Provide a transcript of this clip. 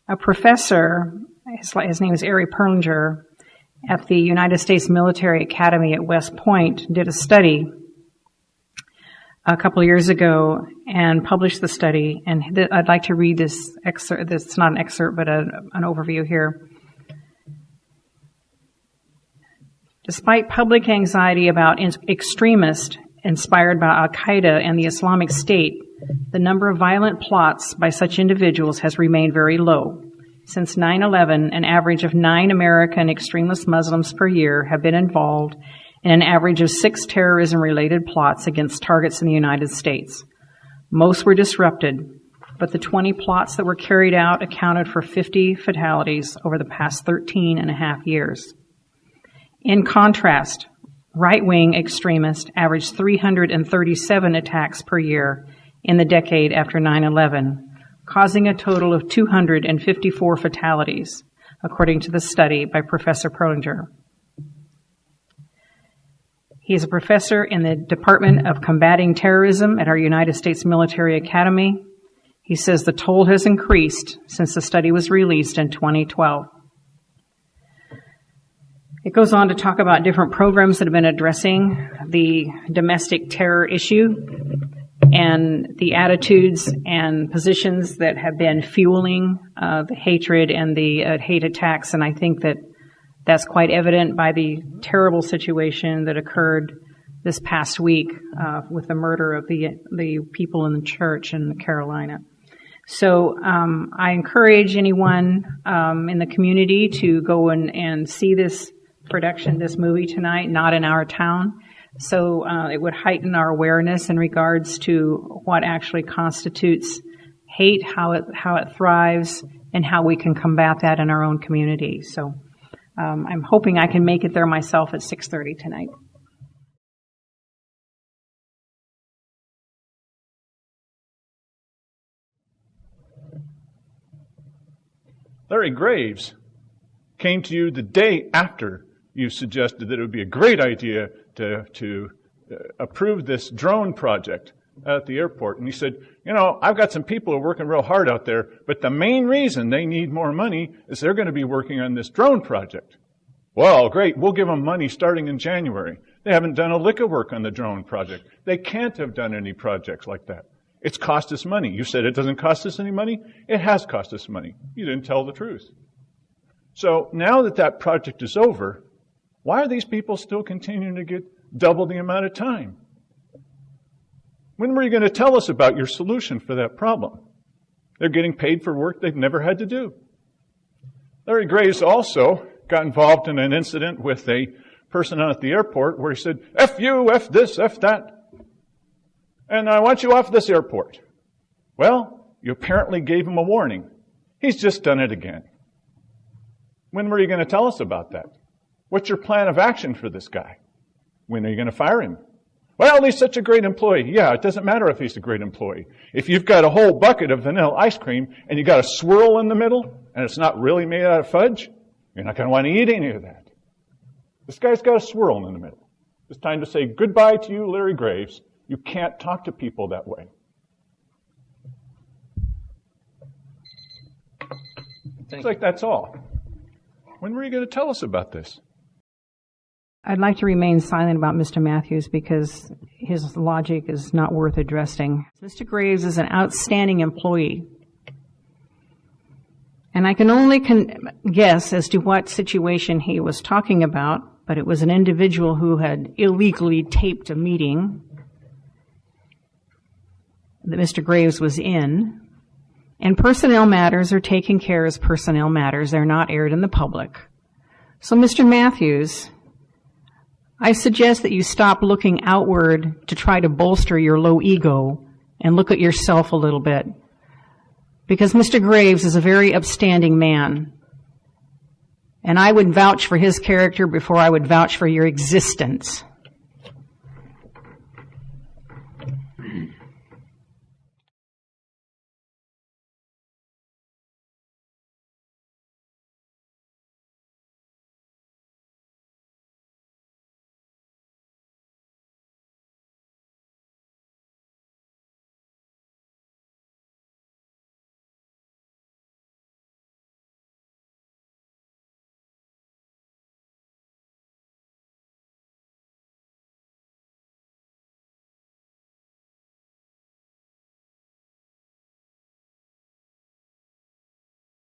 A professor, his name is Ari Perlinger, at the United States Military Academy at West Point, did a study a couple of years ago and published the study. And I'd like to read this excerpt. It's not an excerpt, but an overview here. Despite public anxiety about extremists inspired by Al-Qaeda and the Islamic State, the number of violent plots by such individuals has remained very low. Since 9/11, an average of 9 American extremist Muslims per year have been involved in an average of 6 terrorism-related plots against targets in the United States. Most were disrupted, but the 20 plots that were carried out accounted for 50 fatalities over the past 13 and a half years. In contrast, right-wing extremists averaged 337 attacks per year in the decade after 9/11, causing a total of 254 fatalities, according to the study by Professor Perlinger. He is a professor in the Department of Combating Terrorism at our United States Military Academy. He says the toll has increased since the study was released in 2012. It goes on to talk about different programs that have been addressing the domestic terror issue and the attitudes and positions that have been fueling the hatred and the hate attacks. And I think that that's quite evident by the terrible situation that occurred this past week with the murder of the people in the church in Carolina. So I encourage anyone in the community to go and see this production, this movie tonight, Not in Our Town. So it would heighten our awareness in regards to what actually constitutes hate, how it thrives, and how we can combat that in our own community. So I'm hoping I can make it there myself at 6:30 tonight. Larry Graves came to you the day after you suggested that it would be a great idea to approve this drone project at the airport. And he said, I've got some people who are working real hard out there, but the main reason they need more money is they're going to be working on this drone project. Well, great, we'll give them money starting in January. They haven't done a lick of work on the drone project. They can't have done any projects like that. It's cost us money. You said it doesn't cost us any money? It has cost us money. You didn't tell the truth. So now that project is over, why are these people still continuing to get double the amount of time? When were you going to tell us about your solution for that problem? They're getting paid for work they've never had to do. Larry Graves also got involved in an incident with a person out at the airport where he said, F you, F this, F that, and I want you off this airport. Well, you apparently gave him a warning. He's just done it again. When were you going to tell us about that? What's your plan of action for this guy? When are you going to fire him? Well, he's such a great employee. Yeah, it doesn't matter if he's a great employee. If you've got a whole bucket of vanilla ice cream and you got a swirl in the middle and it's not really made out of fudge, you're not going to want to eat any of that. This guy's got a swirl in the middle. It's time to say goodbye to you, Larry Graves. You can't talk to people that way. It's like that's all. When were you going to tell us about this? I'd like to remain silent about Mr. Matthews because his logic is not worth addressing. Mr. Graves is an outstanding employee. And I can only guess as to what situation he was talking about, but it was an individual who had illegally taped a meeting that Mr. Graves was in. And personnel matters are taken care as personnel matters. They're not aired in the public. So, Mr. Matthews, I suggest that you stop looking outward to try to bolster your low ego and look at yourself a little bit. Because Mr. Graves is a very upstanding man. And I would vouch for his character before I would vouch for your existence.